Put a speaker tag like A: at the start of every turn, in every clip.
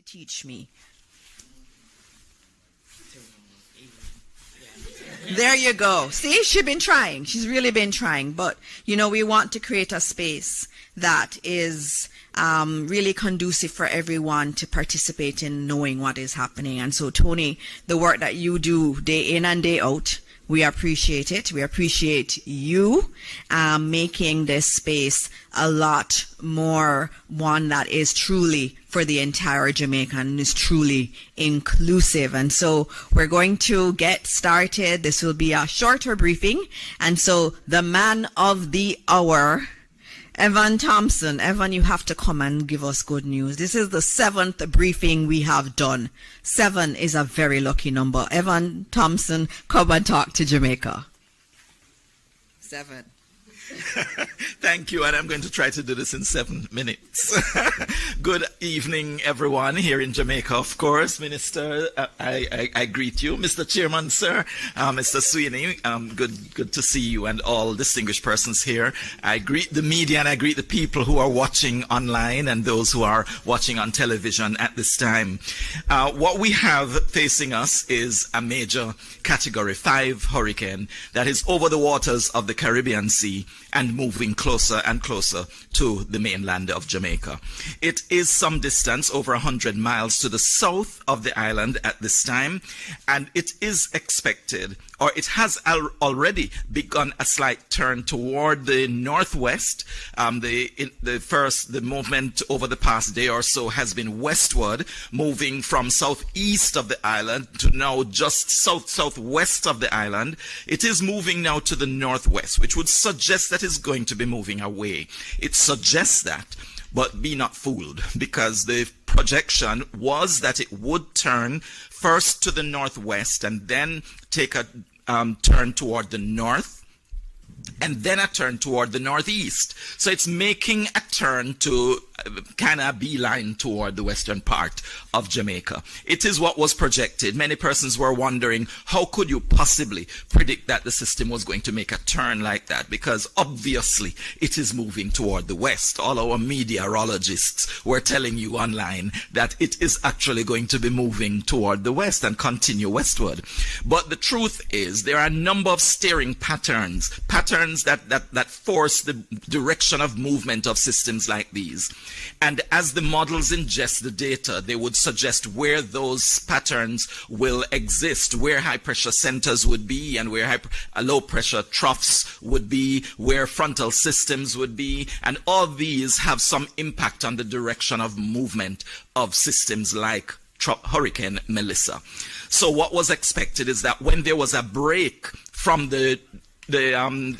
A: to teach me. There you go. See, she's been trying. She's really been trying. But, you know, we want to create a space that is really conducive for everyone to participate in knowing what is happening. And so, Tony, the work that you do day in and day out, we appreciate it. We appreciate you making this space a lot more one that is truly for the entire Jamaican and is truly inclusive. And so we're going to get started. This will be a shorter briefing. And so the man of the hour, Evan Thompson. Evan, you have to come and give us good news. This is the 7th briefing we have done. 7 is a very lucky number. Evan Thompson, come and talk to Jamaica. 7.
B: Thank you, and I'm going to try to do this in 7 minutes. Good evening, everyone, here in Jamaica, of course. Minister, I greet you. Mr. Chairman, sir, Mr. Sweeney, good to see you and all distinguished persons here. I greet the media and I greet the people who are watching online and those who are watching on television at this time. What we have facing us is a major Category 5 hurricane that is over the waters of the Caribbean Sea and moving closer and closer to the mainland of Jamaica. It is some distance, over 100 miles to the south of the island at this time, and it is expected, or it has already begun a slight turn toward the northwest. The movement over the past day or so has been westward, moving from southeast of the island to now just southwest of the island. It is moving now to the northwest, which would suggest that it's going to be moving away. It suggests that, but be not fooled, because the projection was that it would turn first to the northwest and then take a turn toward the north, and then a turn toward the northeast. So it's making a turn to kind of beeline toward the western part of Jamaica. It is what was projected. Many persons were wondering, how could you possibly predict that the system was going to make a turn like that? Because obviously it is moving toward the west. All our meteorologists were telling you online that it is actually going to be moving toward the west and continue westward. But the truth is, there are a number of steering patterns that force the direction of movement of systems like these. And as the models ingest the data, they would suggest where those patterns will exist, where high pressure centers would be, and where low pressure troughs would be, where frontal systems would be, and all these have some impact on the direction of movement of systems like Hurricane Melissa. So what was expected is that when there was a break from the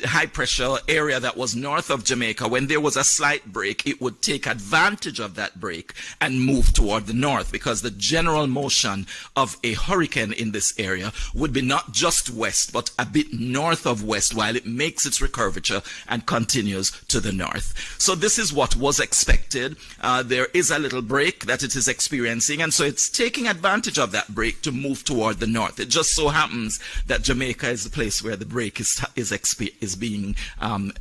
B: high pressure area that was north of Jamaica, when there was a slight break, it would take advantage of that break and move toward the north, because the general motion of a hurricane in this area would be not just west, but a bit north of west, while it makes its recurvature and continues to the north. So this is what was expected. There is a little break that it is experiencing, and so it's taking advantage of that break to move toward the north. It just so happens that Jamaica is the place where the break is being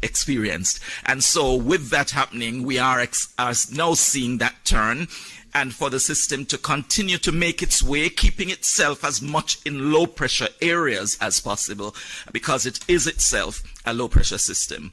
B: experienced. And so with that happening, we are now seeing that turn, and for the system to continue to make its way, keeping itself as much in low pressure areas as possible, because it is itself a low pressure system.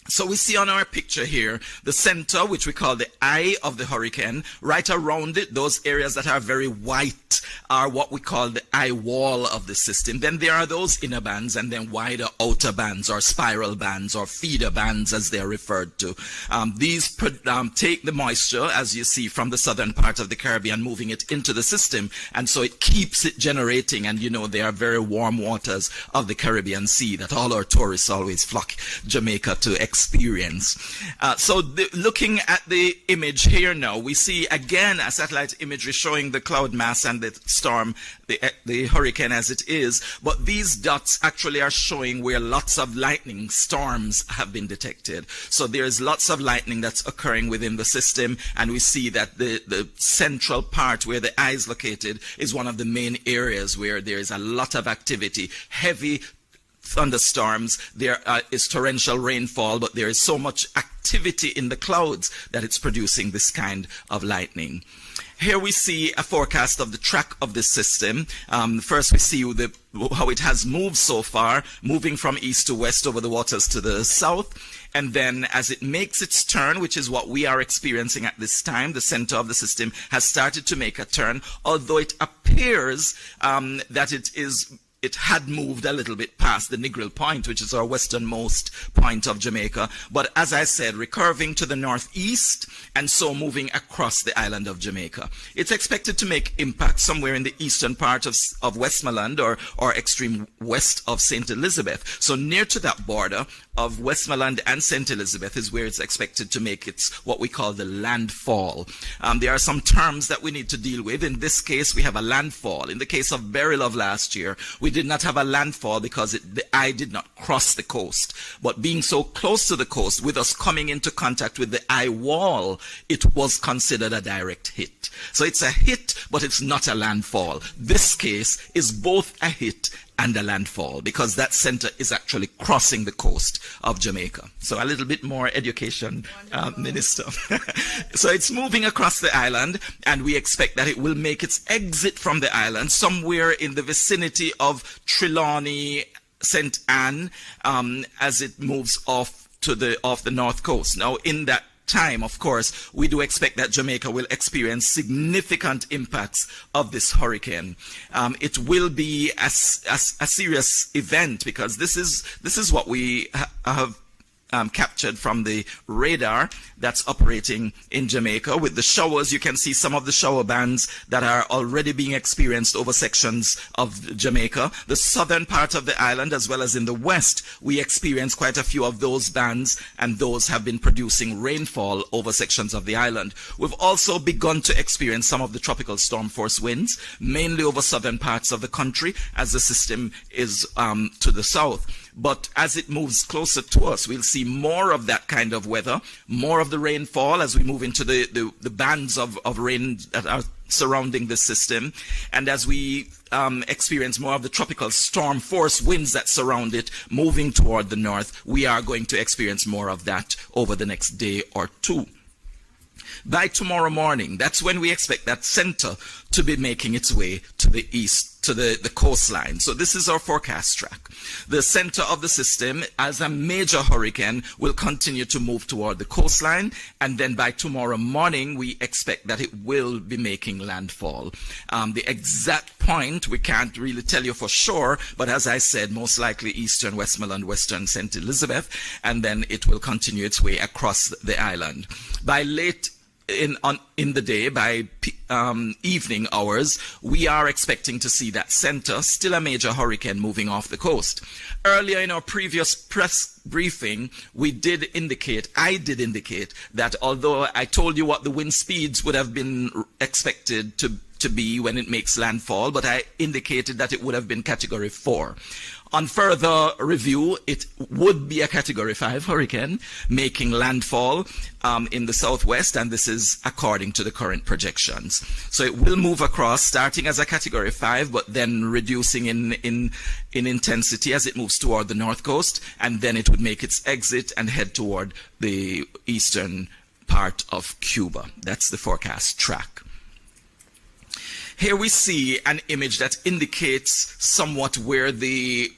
B: So we see on our picture here, the center, which we call the eye of the hurricane. Right around it, those areas that are very white are what we call the eye wall of the system. Then there are those inner bands, and then wider outer bands, or spiral bands, or feeder bands as they're referred to. These take the moisture, as you see, from the southern part of the Caribbean, moving it into the system, and so it keeps it generating. And you know, they are very warm waters of the Caribbean Sea that all our tourists always flock Jamaica to experience. Looking at the image here now, we see again a satellite imagery showing the cloud mass and the storm, the hurricane as it is, but these dots actually are showing where lots of lightning storms have been detected. So there's lots of lightning that's occurring within the system, and we see that the central part where the eye is located is one of the main areas where there is a lot of activity, heavy thunderstorms, there is torrential rainfall, but there is so much activity in the clouds that it's producing this kind of lightning. Here we see a forecast of the track of this system. First we see how it has moved so far, moving from east to west over the waters to the south. And then as it makes its turn, which is what we are experiencing at this time, the center of the system has started to make a turn, although it appears that it had moved a little bit past the Negril Point, which is our westernmost point of Jamaica. But as I said, recurving to the northeast and so moving across the island of Jamaica. It's expected to make impact somewhere in the eastern part of Westmoreland or extreme west of St. Elizabeth. So near to that border of Westmoreland and St. Elizabeth is where it's expected to make its what we call the landfall. There are some terms that we need to deal with. In this case, we have a landfall. In the case of Beryl of last year, we did not have a landfall because the eye did not cross the coast. But being so close to the coast, with us coming into contact with the eye wall, it was considered a direct hit. So it's a hit, but it's not a landfall. This case is both a hit and a landfall because that center is actually crossing the coast of Jamaica. So a little bit more education, Minister. So it's moving across the island, and we expect that it will make its exit from the island somewhere in the vicinity of Trelawney, St. Anne, as it moves off the north coast. Now, in that time, of course, we do expect that Jamaica will experience significant impacts of this hurricane. It will be a serious event because this is what we have captured from the radar that's operating in Jamaica. With the showers, you can see some of the shower bands that are already being experienced over sections of Jamaica. The southern part of the island, as well as in the west, we experience quite a few of those bands, and those have been producing rainfall over sections of the island. We've also begun to experience some of the tropical storm force winds, mainly over southern parts of the country, as the system is to the south. But as it moves closer to us, we'll see more of that kind of weather, more of the rainfall as we move into the bands of rain that are surrounding the system. And as we experience more of the tropical storm force winds that surround it moving toward the north, we are going to experience more of that over the next day or two. By tomorrow morning, that's when we expect that center to be making its way to the east, to the coastline. So this is our forecast track. The center of the system, as a major hurricane, will continue to move toward the coastline, and then by tomorrow morning, we expect that it will be making landfall. The exact point, we can't really tell you for sure, but as I said, most likely eastern Westmoreland, western St. Elizabeth, and then it will continue its way across the island. By late in the day, by evening hours, we are expecting to see that center, still a major hurricane, moving off the coast. Earlier in our previous press briefing, I did indicate that although I told you what the wind speeds would have been expected to be when it makes landfall, but I indicated that it would have been Category 4. On further review, it would be a Category 5 hurricane making landfall in the southwest, and this is according to the current projections. So it will move across, starting as a Category 5, but then reducing in intensity as it moves toward the north coast, and then it would make its exit and head toward the eastern part of Cuba. That's the forecast track. Here we see an image that indicates somewhat where the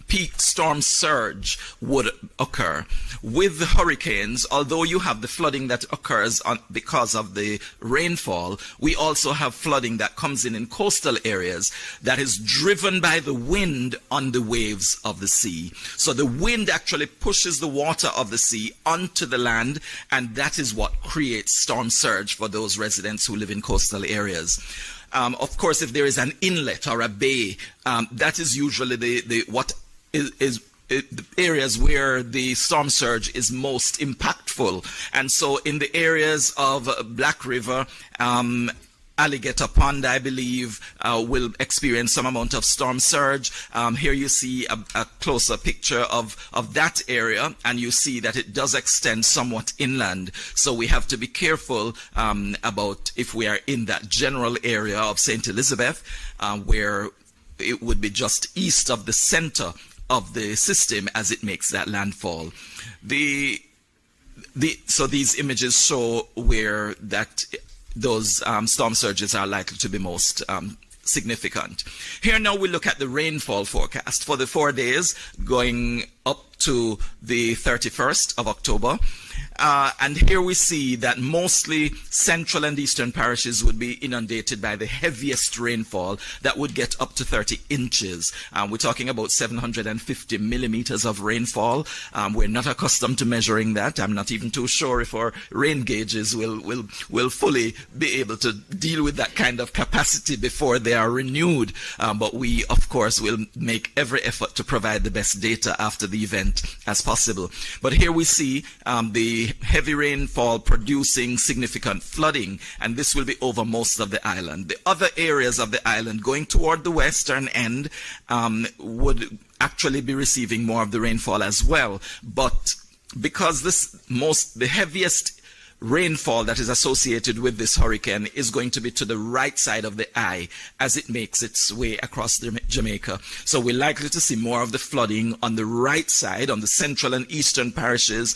B: peak storm surge would occur. With the hurricanes, although you have the flooding that occurs because of the rainfall, we also have flooding that comes in coastal areas that is driven by the wind on the waves of the sea. So the wind actually pushes the water of the sea onto the land, and that is what creates storm surge for those residents who live in coastal areas. Of course, if there is an inlet or a bay, that is usually the areas where the storm surge is most impactful. And so in the areas of Black River, Alligator Pond, I believe, will experience some amount of storm surge. Here you see a closer picture of that area, and you see that it does extend somewhat inland. So we have to be careful about if we are in that general area of St. Elizabeth, where it would be just east of the center of the system as it makes that landfall. So these images show where those storm surges are likely to be most significant. Here now we look at the rainfall forecast for the 4 days going up to the 31st of October. And here we see that mostly central and eastern parishes would be inundated by the heaviest rainfall that would get up to 30 inches. We're talking about 750 millimeters of rainfall. We're not accustomed to measuring that. I'm not even too sure if our rain gauges will fully be able to deal with that kind of capacity before they are renewed. But we, of course, will make every effort to provide the best data after the event as possible. But here we see the heavy rainfall producing significant flooding, and this will be over most of the island. The other areas of the island going toward the western end would actually be receiving more of the rainfall as well. But because the heaviest rainfall that is associated with this hurricane is going to be to the right side of the eye as it makes its way across Jamaica. So we're likely to see more of the flooding on the right side, on the central and eastern parishes,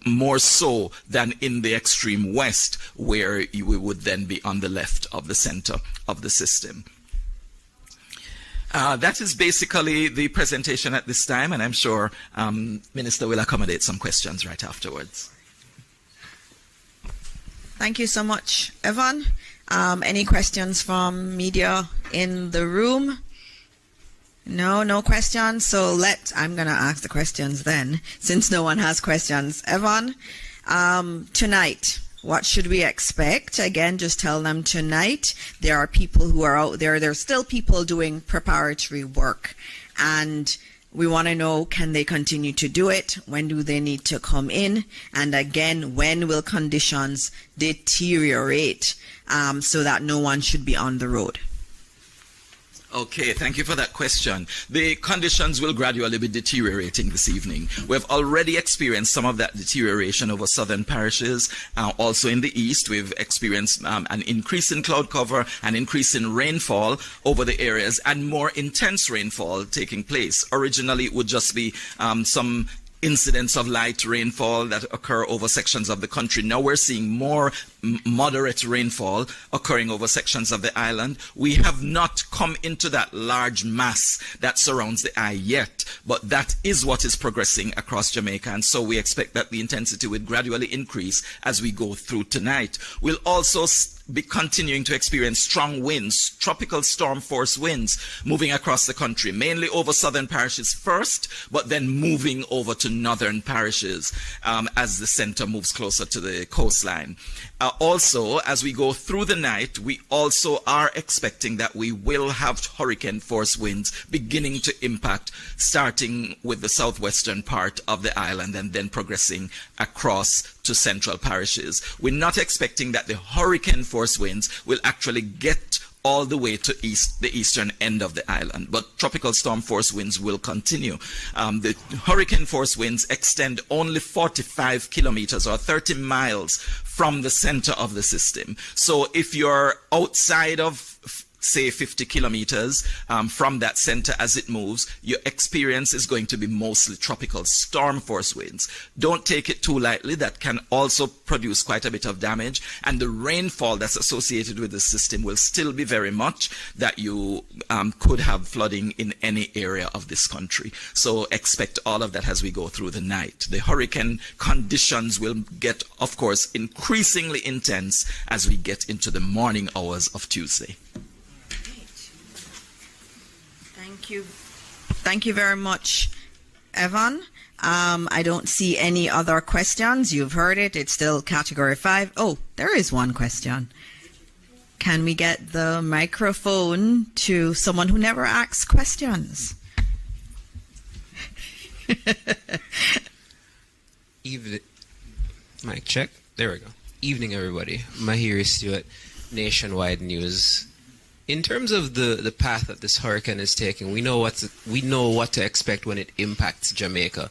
B: more so than in the extreme west, where we would then be on the left of the center of the system. That is basically the presentation at this time, and I'm sure Minister will accommodate some questions right afterwards.
A: Thank you so much, Evan. Any questions from media in the room? No questions. So I'm going to ask the questions then, since no one has questions. Evan, tonight, what should we expect? Again, just tell them tonight. There are people who are out there. There's still people doing preparatory work. And we want to know, can they continue to do it? When do they need to come in? And again, when will conditions deteriorate so that no one should be on the road?
B: Okay, thank you for that question. The conditions will gradually be deteriorating this evening. We've already experienced some of that deterioration over southern parishes. Also in the east, we've experienced an increase in cloud cover, an increase in rainfall over the areas, and more intense rainfall taking place. Originally, it would just be some incidents of light rainfall that occur over sections of the country. Now we're seeing more moderate rainfall occurring over sections of the island. We have not come into that large mass that surrounds the eye yet, but that is what is progressing across Jamaica, and so we expect that the intensity will gradually increase as we go through tonight. We'll also be continuing to experience strong winds, tropical storm force winds moving across the country, mainly over southern parishes first, but then moving over to northern parishes as the center moves closer to the coastline. Also, as we go through the night, we also are expecting that we will have hurricane force winds beginning to impact, starting with the southwestern part of the island and then progressing across to central parishes. We're not expecting that the hurricane force winds will actually get all the way to the eastern end of the island, but tropical storm force winds will continue. The hurricane force winds extend only 45 kilometers or 30 miles from the center of the system. So if you're outside of, say, 50 kilometers from that center as it moves, your experience is going to be mostly tropical storm force winds. Don't take it too lightly. That can also produce quite a bit of damage, and the rainfall that's associated with the system will still be very much that you could have flooding in any area of this country. So expect all of that as we go through the night. The hurricane conditions will get, of course, increasingly intense as we get into the morning hours of Tuesday.
A: Thank you very much, Evan. I don't see any other questions. You've heard it. It's still category 5. Oh, there is one question. Can we get the microphone to someone who never asks questions?
C: Mic check. There we go. Evening, everybody. Mahiri Stewart, Nationwide News. In terms of the path that this hurricane is taking, we know what to expect when it impacts Jamaica.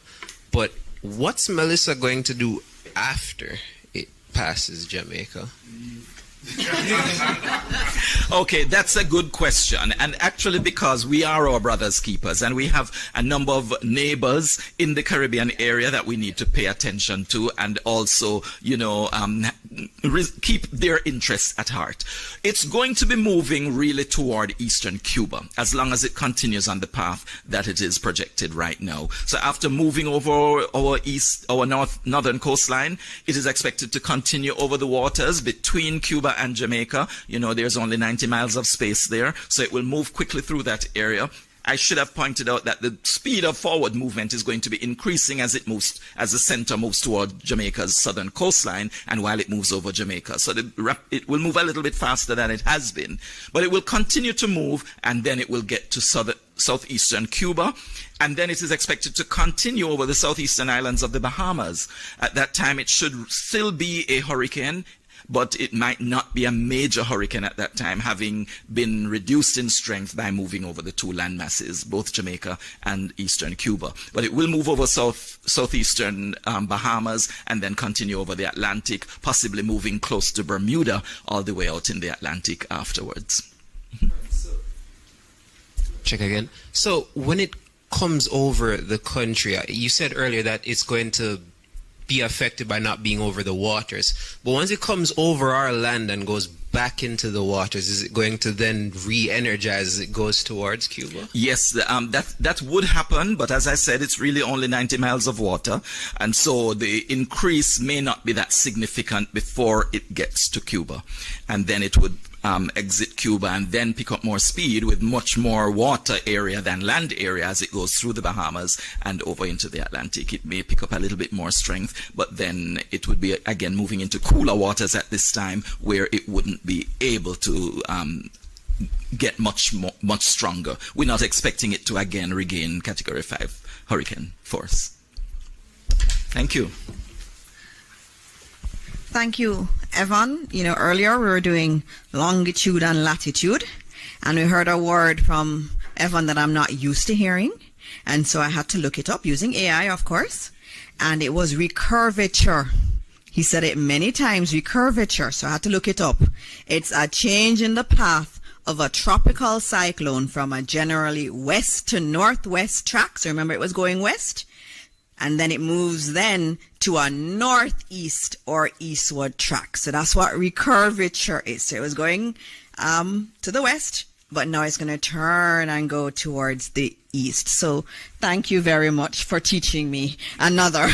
C: But what's Melissa going to do after it passes Jamaica?
B: Okay, that's a good question. And actually, because we are our brother's keepers and we have a number of neighbors in the Caribbean area that we need to pay attention to and also, keep their interests at heart. It's going to be moving really toward eastern Cuba as long as it continues on the path that it is projected right now. So after moving over our northern coastline, it is expected to continue over the waters between Cuba and Jamaica. There's only 90 miles of space there, so it will move quickly through that area. I should have pointed out that the speed of forward movement is going to be increasing as the center moves toward Jamaica's southern coastline and while it moves over Jamaica. So it will move a little bit faster than it has been, but it will continue to move and then it will get to southeastern Cuba. And then it is expected to continue over the southeastern islands of the Bahamas. At that time, it should still be a hurricane, but it might not be a major hurricane at that time, having been reduced in strength by moving over the two land masses, both Jamaica and eastern Cuba. But it will move over southeastern Bahamas and then continue over the Atlantic, possibly moving close to Bermuda all the way out in the Atlantic afterwards.
C: Check again. So when it comes over the country, you said earlier that it's going to be affected by not being over the waters. But once it comes over our land and goes back into the waters, is it going to then re-energize as it goes towards Cuba?
B: Yes, that would happen, but as I said, it's really only 90 miles of water, and so the increase may not be that significant before it gets to Cuba, and then it would exit Cuba and then pick up more speed with much more water area than land area as it goes through the Bahamas and over into the Atlantic. It may pick up a little bit more strength, but then it would be again moving into cooler waters at this time where it wouldn't be able to get much stronger. We're not expecting it to again regain Category 5 hurricane force. Thank you.
A: Thank you, Evan. Earlier we were doing longitude and latitude, and we heard a word from Evan that I'm not used to hearing, and so I had to look it up using AI, of course, and it was recurvature. He said it many times, recurvature, so I had to look it up. It's a change in the path of a tropical cyclone from a generally west to northwest track. So remember, it was going west, and then it moves then to a northeast or eastward track. So that's what recurvature is. So it was going to the west, but now it's going to turn and go towards the east. So thank you very much for teaching me another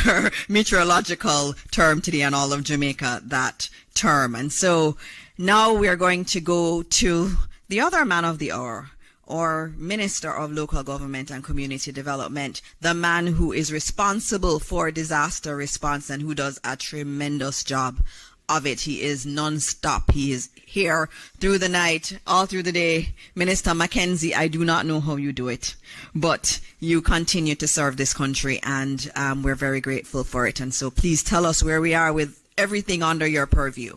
A: meteorological term today and all of Jamaica, that term. And so now we are going to go to the other man of the hour, or Minister of Local Government and Community Development, the man who is responsible for disaster response and who does a tremendous job of it. He is non-stop. He is here through the night, all through the day. Minister Mackenzie, I do not know how you do it, but you continue to serve this country, and we're very grateful for it. And so please tell us where we are with everything under your purview.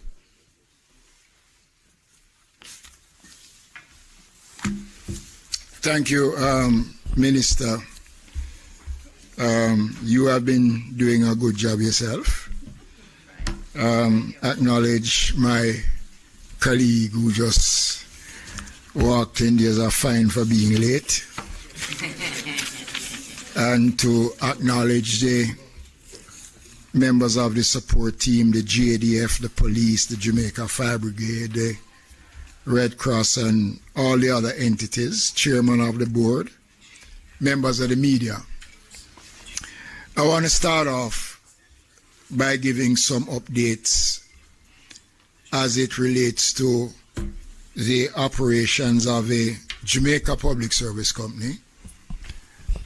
D: Thank you, Minister. You have been doing a good job yourself. Acknowledge my colleague who just walked in. There's a fine for being late. And to acknowledge the members of the support team, the JDF, the police, the Jamaica Fire Brigade, the Red Cross, and all the other entities, chairman of the board, members of the media. I want to start off by giving some updates as it relates to the operations of a Jamaica Public Service Company.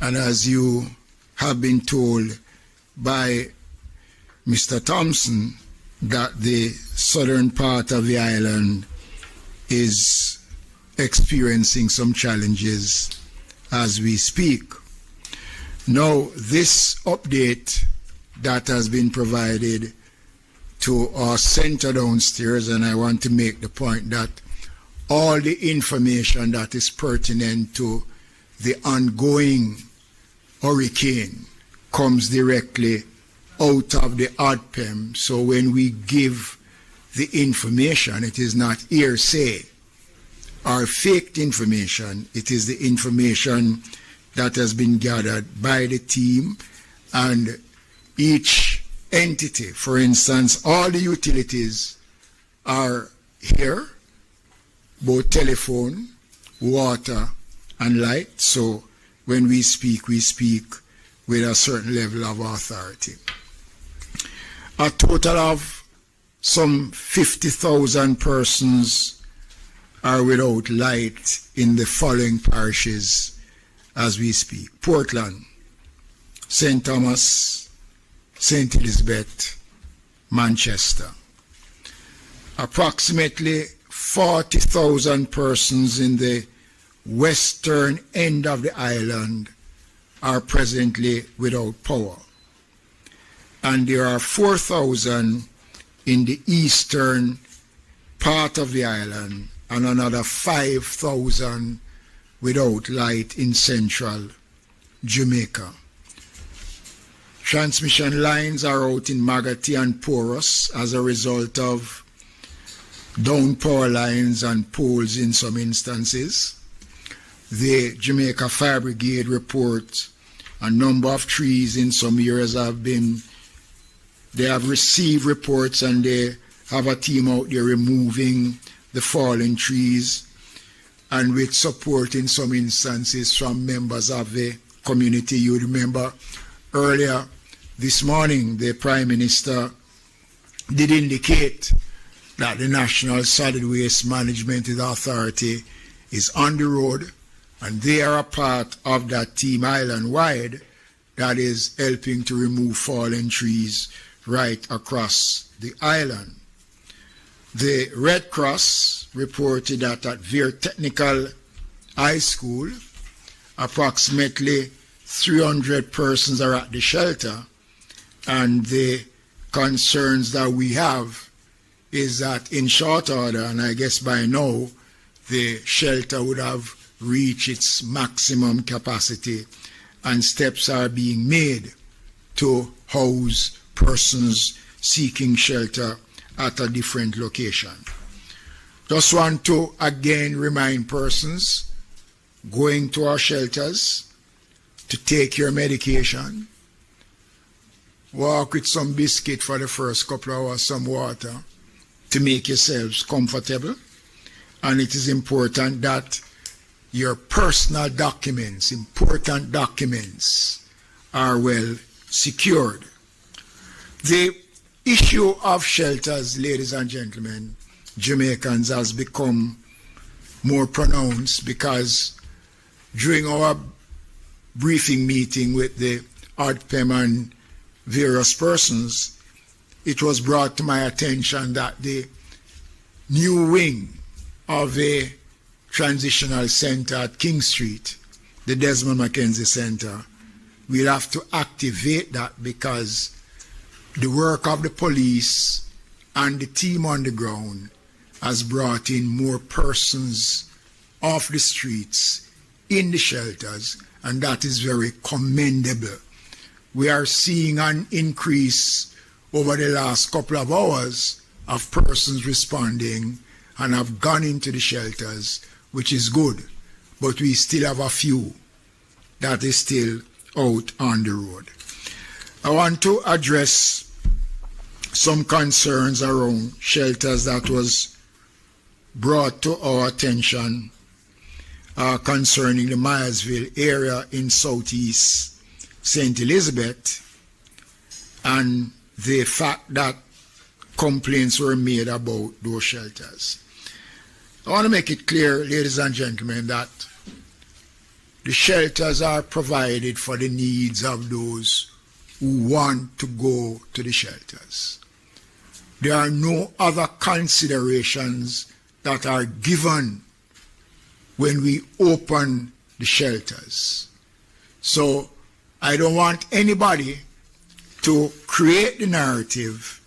D: And as you have been told by Mr. Thompson, that the southern part of the island is experiencing some challenges as we speak. Now, this update that has been provided to our center downstairs, and I want to make the point that all the information that is pertinent to the ongoing hurricane comes directly out of the ODPEM. So when we give the information. It is not hearsay or faked information. It is the information that has been gathered by the team, and each entity, for instance, all the utilities are here, both telephone, water, and light. So when we speak with a certain level of authority. A total of some 50,000 persons are without light in the following parishes as we speak: Portland, St. Thomas, St. Elizabeth, Manchester. Approximately 40,000 persons in the western end of the island are presently without power. And there are 4,000 in the eastern part of the island, and another 5,000 without light in central Jamaica. Transmission lines are out in Magati and Porous as a result of down power lines and poles in some instances. The Jamaica Fire Brigade report a number of trees in some areas they have received reports, and they have a team out there removing the fallen trees, and with support in some instances from members of the community. You remember earlier this morning the Prime Minister did indicate that the National Solid Waste Management Authority is on the road, and they are a part of that team island-wide that is helping to remove fallen trees right across the island. The Red Cross reported that at Veer Technical High School, approximately 300 persons are at the shelter, and the concerns that we have is that in short order, and I guess by now, the shelter would have reached its maximum capacity, and steps are being made to house persons seeking shelter at a different location. Just want to again remind persons going to our shelters to take your medication, walk with some biscuit for the first couple of hours, some water to make yourselves comfortable. And it is important that your personal documents, important documents, are well secured. The issue of shelters, ladies and gentlemen, Jamaicans, has become more pronounced because during our briefing meeting with the ODPEM and various persons, it was brought to my attention that the new wing of a transitional center at King Street, the Desmond Mackenzie Center, we'll have to activate that because the work of the police and the team on the ground has brought in more persons off the streets in the shelters, and that is very commendable. We are seeing an increase over the last couple of hours of persons responding and have gone into the shelters, which is good, but we still have a few that is still out on the road. I want to address some concerns around shelters that was brought to our attention concerning the Myersville area in southeast St. Elizabeth, and the fact that complaints were made about those shelters. I want to make it clear, ladies and gentlemen, that the shelters are provided for the needs of those who want to go to the shelters. There are no other considerations that are given when we open the shelters. So I don't want anybody to create the narrative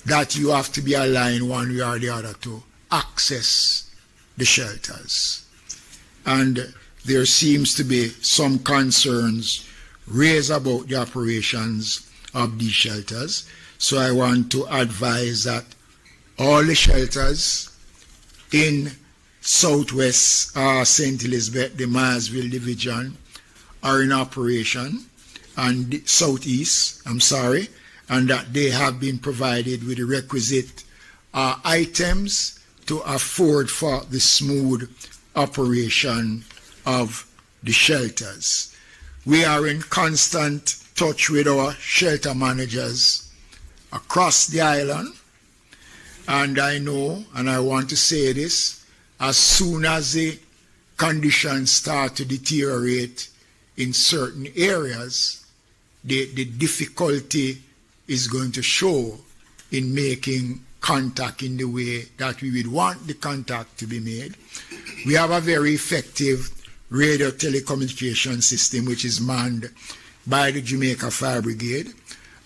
D: that you have to be aligned one way or the other to access the shelters. And there seems to be some concerns raised about the operations of these shelters. So I want to advise that all the shelters in Southwest St. Elizabeth, the Marsville Division, are in operation, and the Southeast, and that they have been provided with the requisite items to afford for the smooth operation of the shelters. We are in constant touch with our shelter managers across the island, and I know, and I want to say this, as soon as the conditions start to deteriorate in certain areas, the difficulty is going to show in making contact in the way that we would want the contact to be made. We have a very effective radio telecommunication system which is manned by the Jamaica Fire Brigade,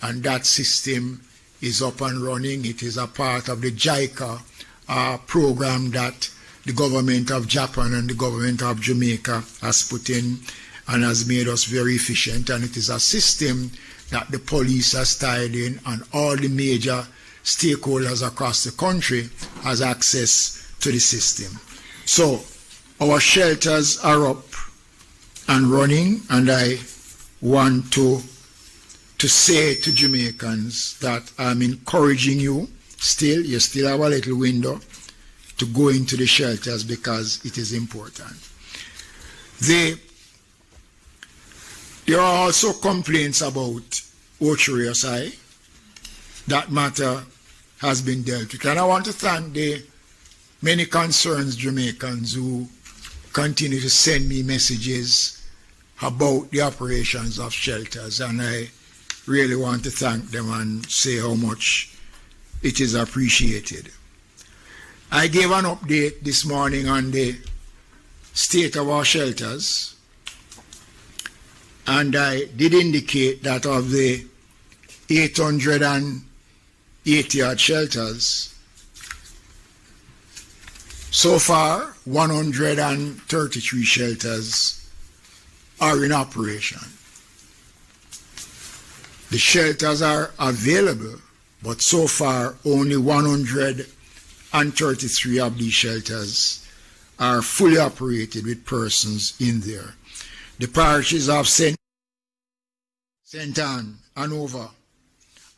D: and that system is up and running. It is a part of the JICA program that the government of Japan and the government of Jamaica has put in and has made us very efficient, and it is a system that the police has tied in, and all the major stakeholders across the country has access to the system. So our shelters are up and running, and I want to say to Jamaicans that I'm encouraging you you still have a little window to go into the shelters because it is important. There are also complaints about Ocho-Rios-I. That matter has been dealt with. And I want to thank the many concerned Jamaicans who continue to send me messages about the operations of shelters. And I really want to thank them and say how much it is appreciated. I gave an update this morning on the state of our shelters, and I did indicate that of the 880 odd shelters, so far 133 shelters are in operation. The shelters are available, but so far only 133 of these shelters are fully operated with persons in there. The parishes of St. Anne and Over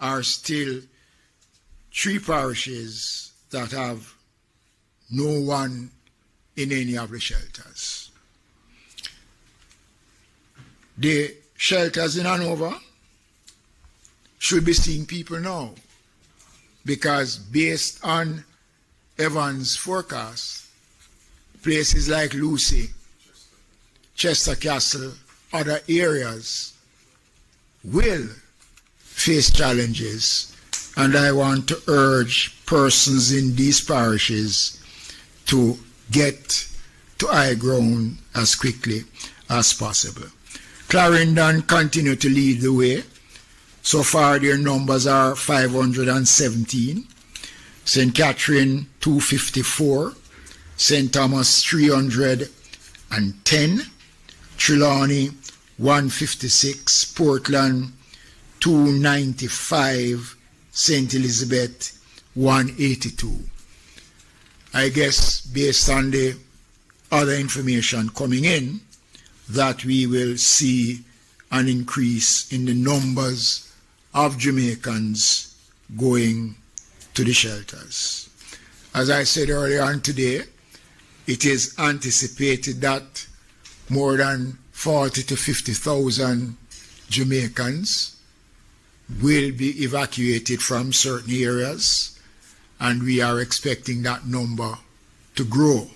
D: are still 3 parishes that have no one in any of the shelters. The shelters in Hanover should be seeing people now, because based on Evans' forecast, places like Lucy, Chester Castle, other areas will face challenges, and I want to urge persons in these parishes to get to high ground as quickly as possible. Clarendon continue to lead the way. So far their numbers are 517, St. Catherine 254, St. Thomas 310, Trelawney 156, Portland 295, St. Elizabeth 182. I guess based on the other information coming in, that we will see an increase in the numbers of Jamaicans going to the shelters. As I said earlier on today, it is anticipated that more than 40 to 50,000 Jamaicans will be evacuated from certain areas, and we are expecting that number to grow.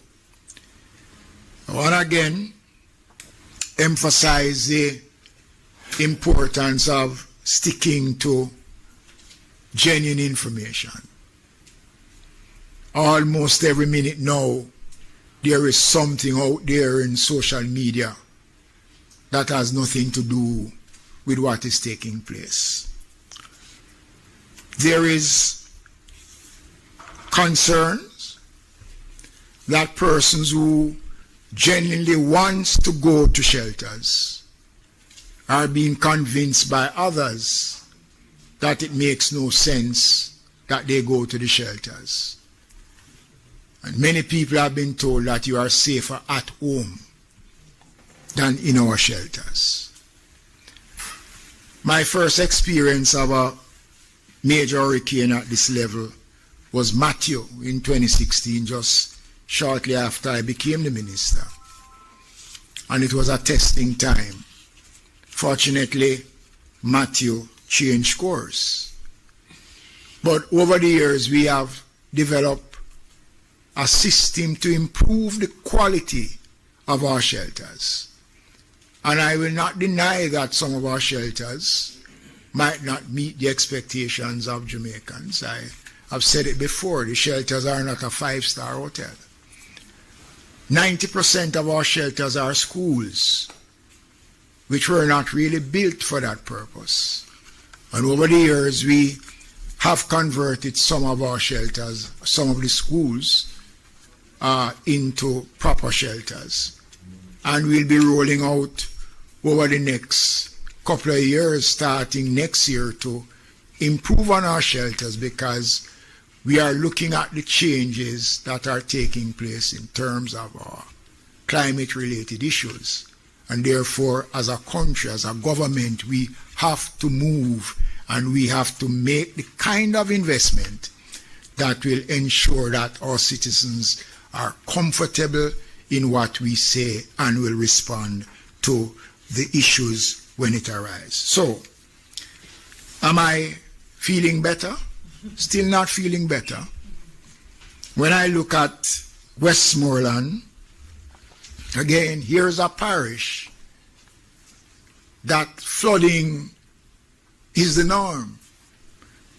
D: I want to again emphasize the importance of sticking to genuine information. Almost every minute now, there is something out there in social media that has nothing to do with what is taking place. There is concerns that persons who genuinely want to go to shelters are being convinced by others that it makes no sense that they go to the shelters. And many people have been told that you are safer at home than in our shelters. My first experience of a major hurricane at this level was Matthew in 2016, just shortly after I became the minister. And it was a testing time. Fortunately, Matthew changed course. But over the years, we have developed a system to improve the quality of our shelters. And I will not deny that some of our shelters might not meet the expectations of Jamaicans. I have said it before, the shelters are not a five-star hotel. 90% of our shelters are schools, which were not really built for that purpose. And over the years, we have converted some of our shelters, some of the schools, into proper shelters. And we'll be rolling out over the next couple of years, starting next year, to improve on our shelters, because we are looking at the changes that are taking place in terms of our climate-related issues. And therefore, as a country, as a government, we have to move and we have to make the kind of investment that will ensure that our citizens are comfortable in what we say and will respond to the issues when it arises. So, am I feeling better? Still not feeling better. When I look at Westmoreland, again, here's a parish that flooding is the norm.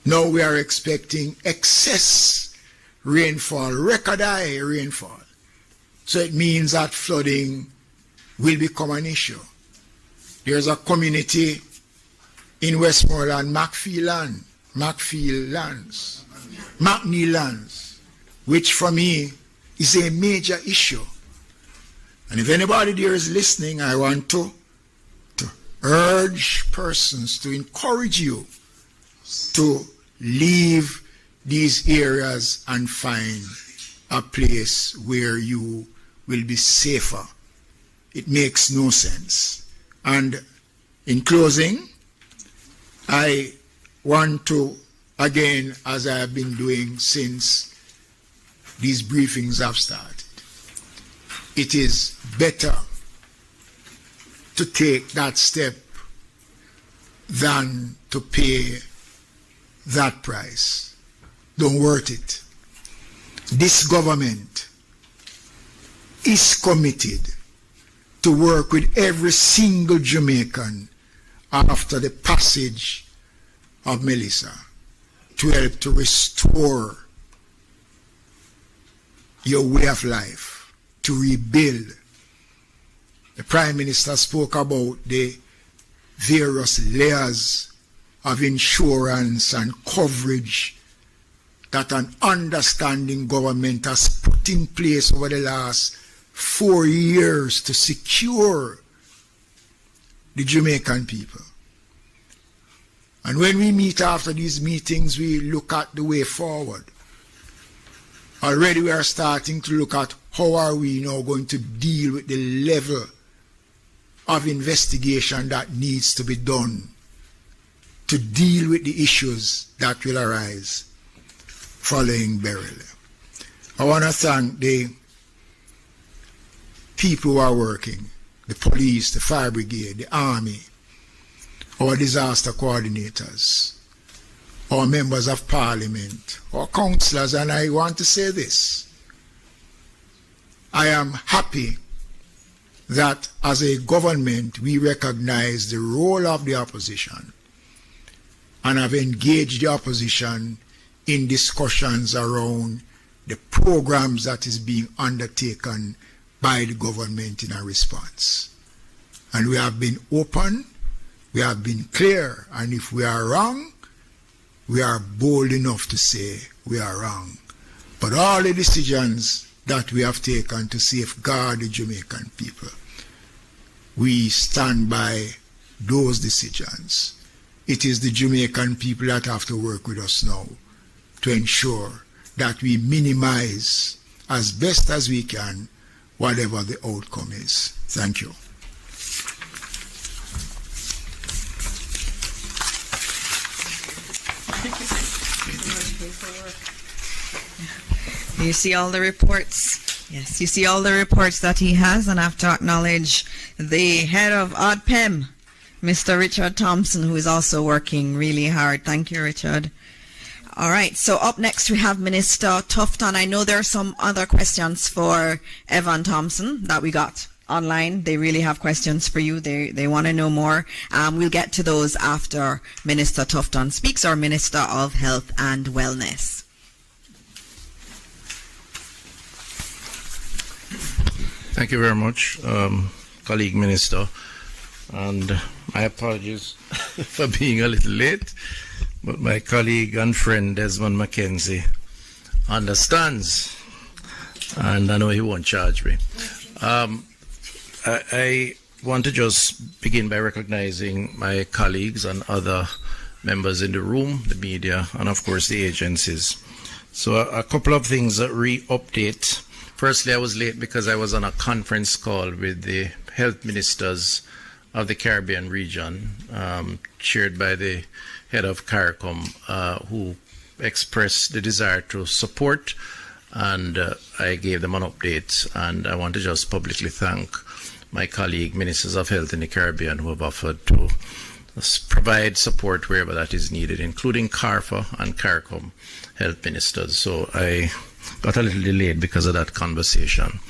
D: Now we are expecting excess rainfall, record high rainfall. So it means that flooding will become an issue. There's a community in Westmoreland, McNeil Lands, which for me is a major issue. And if anybody there is listening, I want to urge persons, to encourage you to leave these areas and find a place where you will be safer. It makes no sense. And in closing, I want to, again, as I have been doing since these briefings have started, it is better to take that step than to pay that price. Don't worth it. This government is committed to work with every single Jamaican after the passage of Melissa to help to restore your way of life, to rebuild. The Prime Minister spoke about the various layers of insurance and coverage that an understanding government has put in place over the last 4 years to secure the Jamaican people. And when we meet after these meetings, we look at the way forward. Already we are starting to look at how are we now going to deal with the level of investigation that needs to be done to deal with the issues that will arise following burial. I want to thank the people who are working, the police, the fire brigade, the army, our disaster coordinators, our members of parliament, our councillors, and I want to say this. I am happy that as a government we recognize the role of the opposition and have engaged the opposition in discussions around the programs that is being undertaken by the government in a response. And we have been open, we have been clear, and if we are wrong, we are bold enough to say we are wrong. But all the decisions that we have taken to safeguard the Jamaican people, we stand by those decisions. It is the Jamaican people that have to work with us now to ensure that we minimize as best as we can whatever the outcome is. Thank you.
A: You see all the reports. Yes, you see all the reports that he has, and I have to acknowledge the head of ODPEM, Mr. Richard Thompson, who is also working really hard. Thank you, Richard. All right, so up next we have Minister Tufton. I know there are some other questions for Evan Thompson that we got online. They really have questions for you. They want to know more. We'll get to those after Minister Tufton speaks, our Minister of Health and Wellness.
E: Thank you very much, colleague Minister, and my apologies for being a little late, but my colleague and friend Desmond Mackenzie understands, and I know he won't charge me. I want to just begin by recognizing my colleagues and other members in the room, the media, and of course the agencies. So a couple of things that re-update. Firstly, I was late because I was on a conference call with the health ministers of the Caribbean region, chaired by the head of CARICOM, who expressed the desire to support, and I gave them an update. And I want to just publicly thank my colleague ministers of health in the Caribbean who have offered to provide support wherever that is needed, including CARFA and CARICOM health ministers. So I got a little delayed because of that conversation.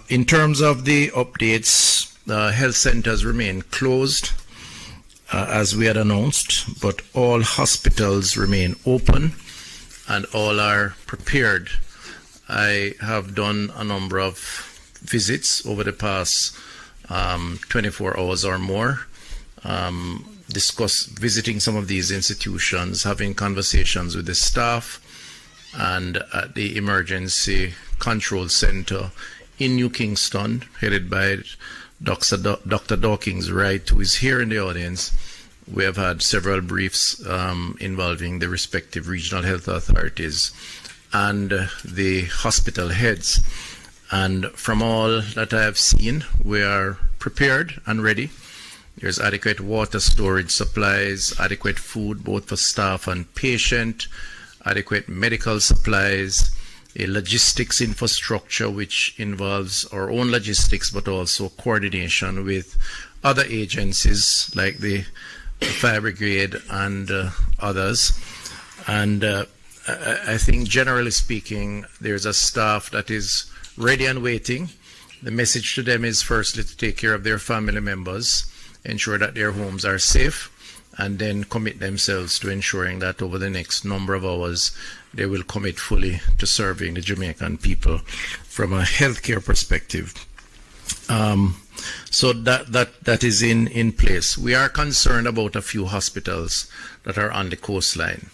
E: In terms of the updates, health centers remain closed as we had announced, but all hospitals remain open and all are prepared. I have done a number of visits over the past 24 hours or more, visiting some of these institutions, having conversations with the staff, and at the Emergency Control Center in New Kingston, headed by Dr. Dawkins Wright, who is here in the audience. We have had several briefs involving the respective regional health authorities and the hospital heads. And from all that I have seen, we are prepared and ready. There's adequate water storage supplies, adequate food both for staff and patient, adequate medical supplies, a logistics infrastructure which involves our own logistics but also coordination with other agencies like the Fire Brigade and others. And I think generally speaking, there's a staff that is ready and waiting. The message to them is firstly to take care of their family members, ensure that their homes are safe, and then commit themselves to ensuring that over the next number of hours they will commit fully to serving the Jamaican people from a healthcare perspective. So that is in place. We are concerned about a few hospitals that are on the coastline.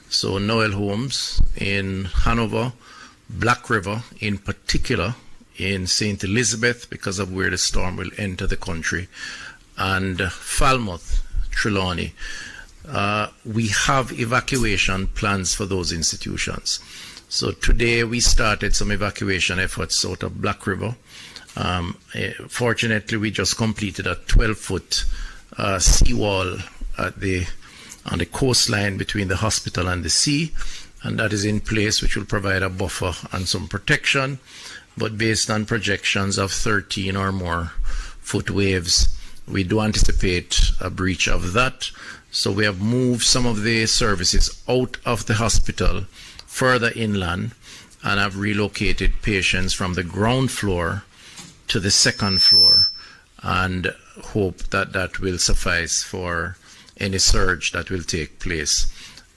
E: So Noel Homes in Hanover, Black River in particular, in St. Elizabeth because of where the storm will enter the country, and Falmouth, Trelawney. We have evacuation plans for those institutions. So today we started some evacuation efforts out of Black River. Fortunately, we just completed a 12-foot seawall on the coastline between the hospital and the sea, and that is in place, which will provide a buffer and some protection. But based on projections of 13 or more foot waves, we do anticipate a breach of that. So we have moved some of the services out of the hospital further inland and have relocated patients from the ground floor to the second floor, and hope that that will suffice for any surge that will take place.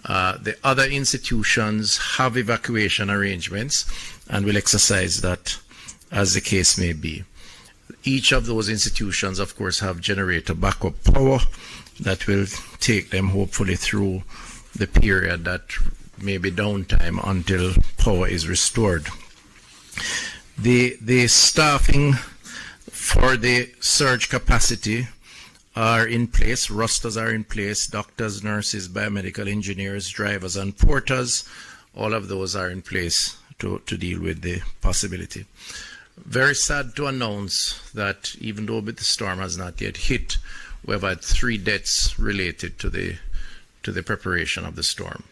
E: The other institutions have evacuation arrangements and will exercise that as the case may be. Each of those institutions, of course, have generator backup power that will take them hopefully through the period that may be downtime until power is restored. The staffing for the surge capacity are in place, rosters are in place, doctors, nurses, biomedical engineers, drivers, and porters. All of those are in place to deal with the possibility. Very sad to announce that even though the storm has not yet hit, we have had 3 deaths related to the preparation of the storm.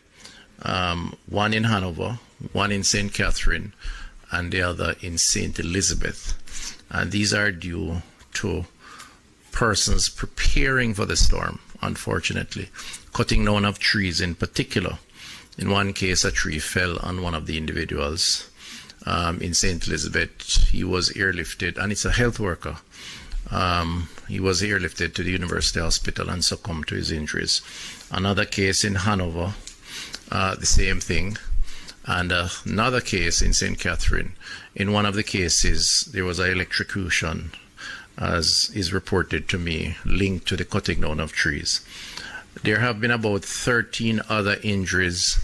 E: One in Hanover, one in St. Catherine, and the other in St. Elizabeth. And these are due to persons preparing for the storm, unfortunately, cutting down of trees in particular. In one case, a tree fell on one of the individuals. In St. Elizabeth, he was airlifted, and it's a health worker. He was airlifted to the University Hospital and succumbed to his injuries. Another case in Hanover, the same thing. And another case in St. Catherine. In one of the cases, there was an electrocution, as is reported to me, linked to the cutting down of trees. There have been about 13 other injuries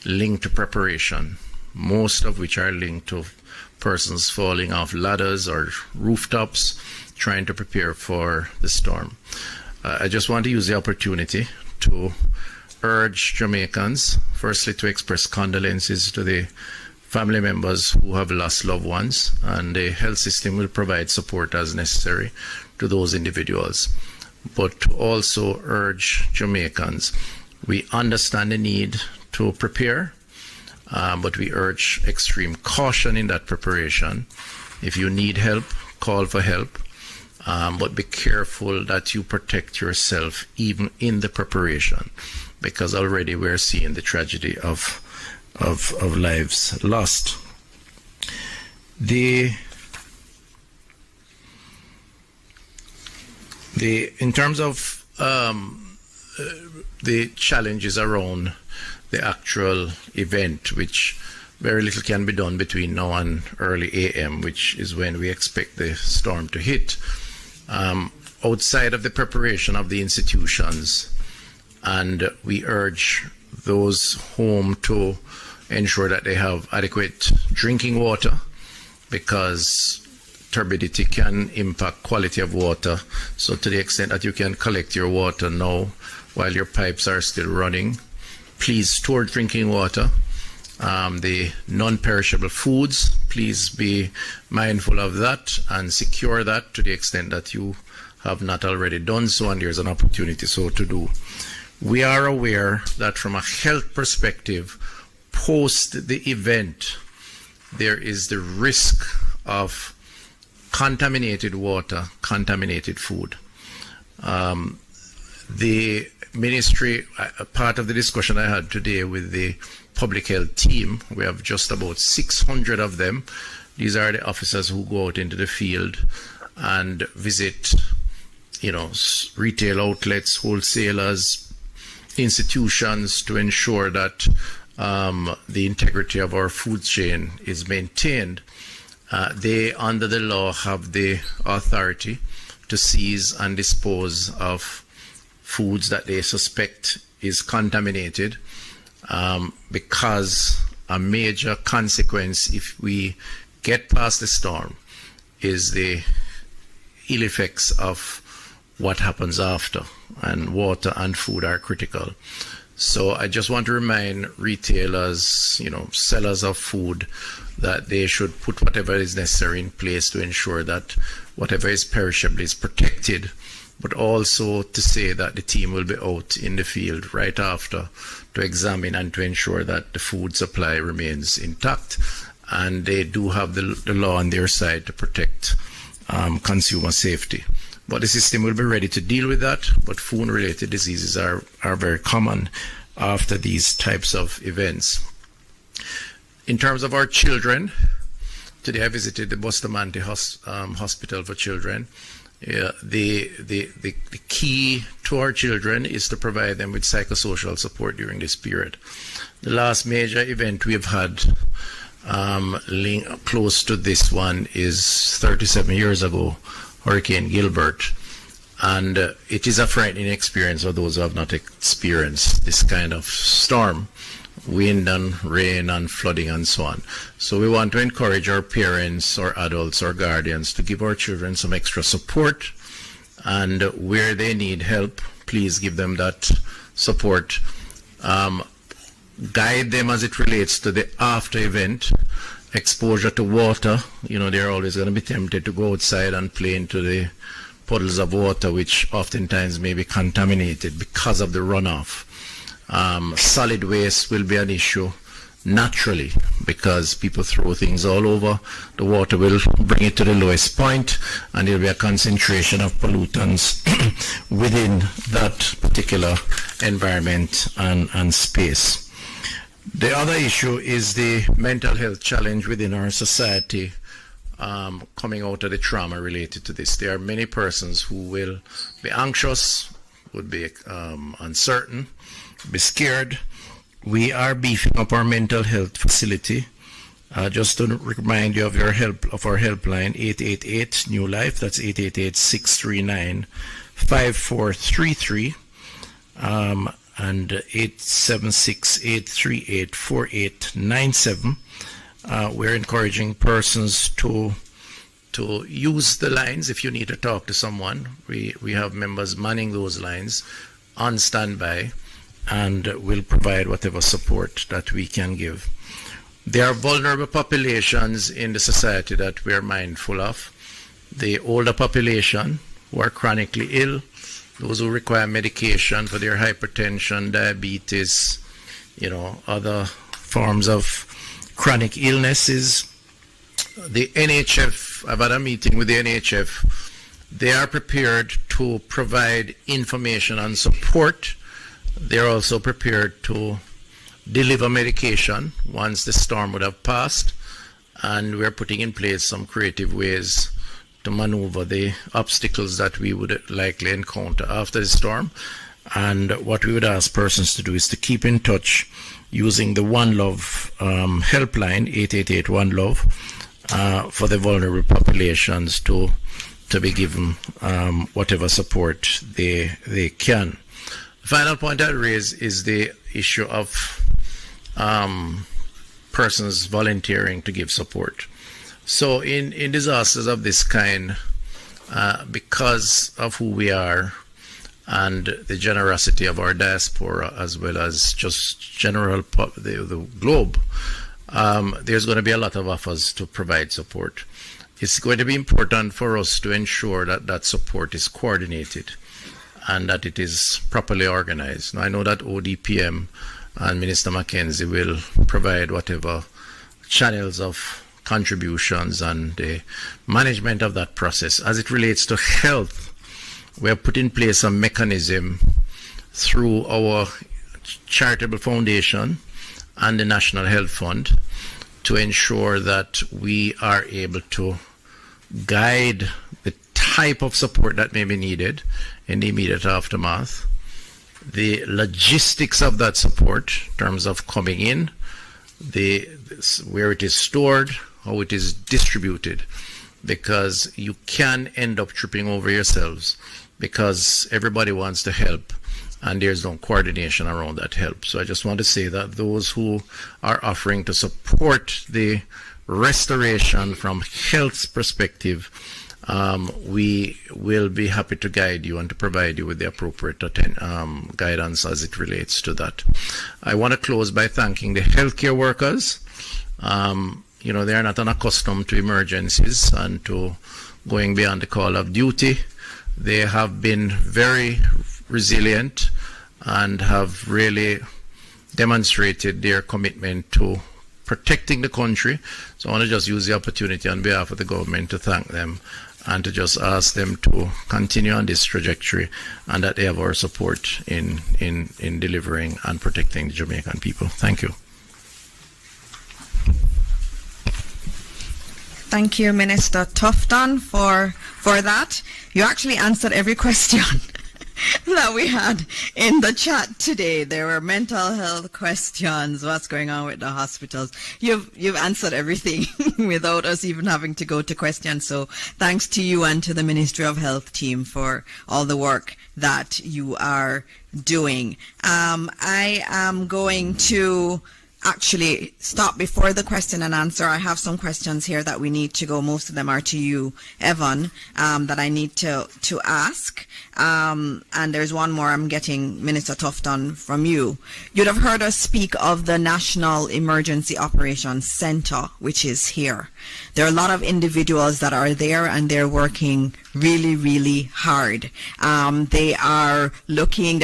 E: linked to preparation, most of which are linked to persons falling off ladders or rooftops trying to prepare for the storm. I just want to use the opportunity to urge Jamaicans, firstly, to express condolences to the family members who have lost loved ones, and the health system will provide support as necessary to those individuals. But to also urge Jamaicans, we understand the need to prepare, but we urge extreme caution in that preparation. If you need help, call for help, but be careful that you protect yourself even in the preparation, because already we're seeing the tragedy of lives lost. In terms of the challenges around the actual event, which very little can be done between now and early AM, which is when we expect the storm to hit. Outside of the preparation of the institutions, and we urge those home to ensure that they have adequate drinking water, because turbidity can impact quality of water. So to the extent that you can collect your water now while your pipes are still running, please store drinking water. The non-perishable foods, please be mindful of that and secure that to the extent that you have not already done so, and there's an opportunity so to do. We are aware that from a health perspective, post the event, there is the risk of contaminated water, contaminated food. The ministry, part of the discussion I had today with the public health team, we have just about 600 of them. These are the officers who go out into the field and visit, retail outlets, wholesalers, institutions, to ensure that the integrity of our food chain is maintained. They, under the law, have the authority to seize and dispose of foods that they suspect is contaminated, because a major consequence, if we get past the storm, is the ill effects of what happens after, and water and food are critical. So I just want to remind retailers, sellers of food, that they should put whatever is necessary in place to ensure that whatever is perishable is protected, but also to say that the team will be out in the field right after to examine and to ensure that the food supply remains intact, and they do have the law on their side to protect consumer safety. But the system will be ready to deal with that, but food-related diseases are very common after these types of events. In terms of our children, today I visited the Bustamante Hospital for Children. The key to our children is to provide them with psychosocial support during this period. The last major event we've had close to this one is 37 years ago, Hurricane Gilbert. And it is a frightening experience for those who have not experienced this kind of storm, wind and rain and flooding and so on. So we want to encourage our parents or adults or guardians to give our children some extra support, and where they need help, please give them that support. Guide them as it relates to the after event exposure to water. You know, they're always going to be tempted to go outside and play into the puddles of water, which oftentimes may be contaminated because of the runoff. Solid waste will be an issue naturally because people throw things all over. The water will bring it to the lowest point, and there will be a concentration of pollutants within that particular environment and space. The other issue is the mental health challenge within our society coming out of the trauma related to this. There are many persons who will be anxious, would be uncertain, be scared. We are beefing up our mental health facility. Just to remind you of our helpline, 888 New Life. That's 888-639-5433. And 876-838-4897. We're encouraging persons to use the lines if you need to talk to someone. We have members manning those lines on standby, and will provide whatever support that we can give. There are vulnerable populations in the society that we are mindful of. The older population who are chronically ill, those who require medication for their hypertension, diabetes, other forms of chronic illnesses. The NHF, I've had a meeting with the NHF. They are prepared to provide information and support. They're also prepared to deliver medication once the storm would have passed, and we're putting in place some creative ways to maneuver the obstacles that we would likely encounter after the storm. And what we would ask persons to do is to keep in touch using the One Love helpline, 888 One Love, for the vulnerable populations to be given whatever support they can. The final point I raise is the issue of persons volunteering to give support. So in disasters of this kind, because of who we are and the generosity of our diaspora, as well as just general the globe, there's going to be a lot of offers to provide support. It's going to be important for us to ensure that that support is coordinated and that it is properly organized. Now, I know that ODPEM and Minister Mackenzie will provide whatever channels of contributions and the management of that process. As it relates to health, we have put in place a mechanism through our charitable foundation and the National Health Fund to ensure that we are able to guide the type of support that may be needed in the immediate aftermath, the logistics of that support in terms of coming in, where it is stored, how it is distributed, because you can end up tripping over yourselves because everybody wants to help and there's no coordination around that help. So I just want to say that those who are offering to support the restoration from health perspective, we will be happy to guide you and to provide you with the appropriate guidance as it relates to that. I want to close by thanking the healthcare workers. They are not unaccustomed to emergencies and to going beyond the call of duty. They have been very resilient and have really demonstrated their commitment to protecting the country. So I want to just use the opportunity on behalf of the government to thank them and to just ask them to continue on this trajectory and that they have our support in delivering and protecting the Jamaican people. Thank you.
A: Thank you, Minister Tufton, for that. You actually answered every question that we had in the chat today. There were mental health questions, what's going on with the hospitals. You've answered everything without us even having to go to questions. So thanks to you and to the Ministry of Health team for all the work that you are doing. I am going to actually stop before the question and answer. I have some questions here that we need to go. Most of them are to you, Evan, that I need to ask. And there's one more I'm getting, Minister Tufton, from you. You'd have heard us speak of the National Emergency Operations Center, which is here. There are a lot of individuals that are there, and they're working really, really hard. They're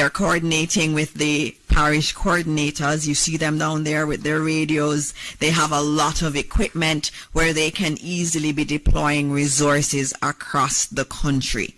A: coordinating with the parish coordinators. You see them down there with their radios. They have a lot of equipment where they can easily be deploying resources across the country.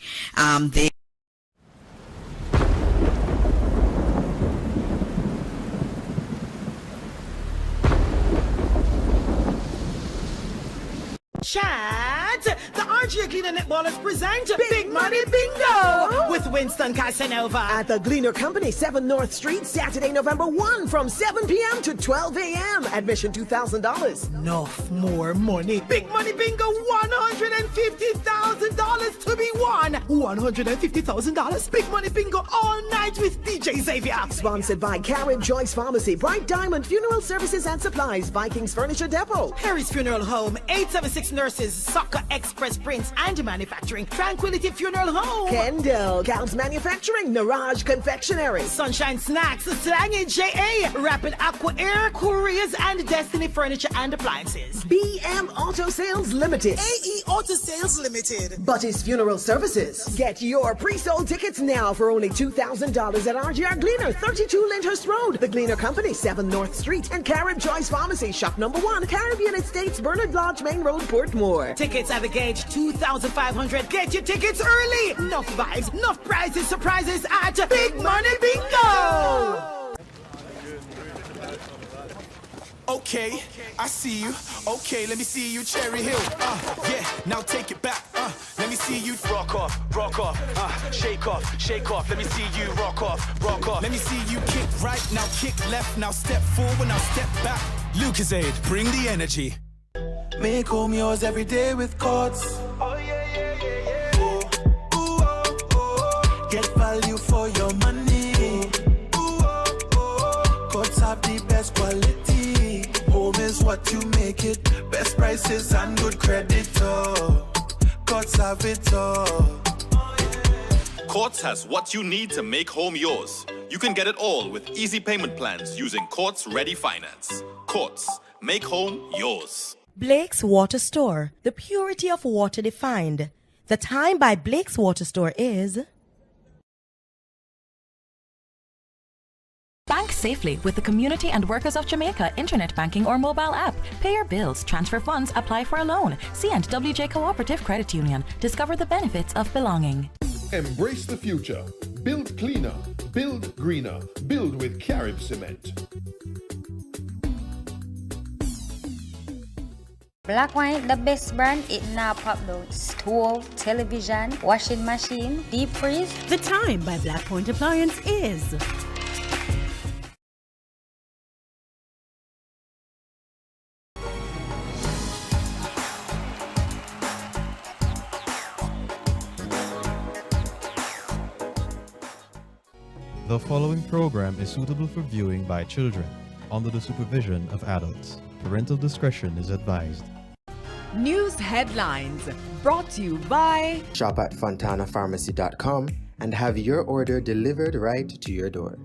F: Chat! The RGA Gleaner Netballers present Big Money Bingo with Winston Casanova at the Gleaner Company, 7 North Street, Saturday, November 1 from 7 p.m. to 12 a.m. Admission $2,000. Enough more money. Big Money Bingo, $150,000 to be won. $150,000. Big Money Bingo all night with DJ Xavier. Sponsored by Carib Joyce Pharmacy, Bright Diamond Funeral Services and Supplies, Vikings Furniture Depot, Harry's Funeral Home, 876 Nurses, Soccer Express Prints and Manufacturing, Tranquility Funeral Home, Kendall, Counts Manufacturing, Naraj Confectionery, Sunshine Snacks, Slangy J.A., Rapid Aqua Air, Couriers and Destiny Furniture and Appliances, BM Auto Sales Limited, AE Auto Sales Limited, Buddy's Funeral Services. Get your pre-sold tickets now for only $2,000 at RGR Gleaner, 32 Lyndhurst Road, the Gleaner Company, 7 North Street, and Carib Joyce Pharmacy, shop number 1, Caribbean Estates, Bernard Lodge, Main Road, Portmore. Tickets at the gate, $2,500. Get your tickets early. Enough vibes, enough prizes, surprises at Big Money Bingo.
G: Okay, I see you. Okay, let me see you, Cherry Hill. Yeah, now take it back. Let me see you rock off, shake off, shake off. Let me see you rock off, rock off. Let me see you kick right, now kick left, now step forward, now step back. Lucasade, bring the energy. Make home yours every day with Courts. Oh yeah, yeah, yeah, yeah. Oh, ooh, oh, oh. Get value for your money. Ooh, oh, oh. Courts have the best quality. Home is what you make it. Best prices and good credit. Oh, Courts have it all.
H: Courts has what you need to make home yours. You can get it all with easy payment plans using Courts Ready Finance. Courts, make home yours.
I: Blake's Water Store, the purity of water defined. The time by Blake's Water Store is...
J: Bank safely with the Community and Workers of Jamaica internet banking or mobile app. Pay your bills, transfer funds, apply for a loan. C&WJ Cooperative Credit Union. Discover the benefits of belonging.
K: Embrace the future. Build cleaner. Build greener. Build with Carib Cement.
L: Black White, the best brand, it now popped out. Stove, television, washing machine, deep freeze.
M: The time by Black Point Appliance is...
N: The following program is suitable for viewing by children under the supervision of adults. Parental discretion is advised.
O: News headlines brought to you by
P: Shop at fontanapharmacy.com and have your order delivered right to your door.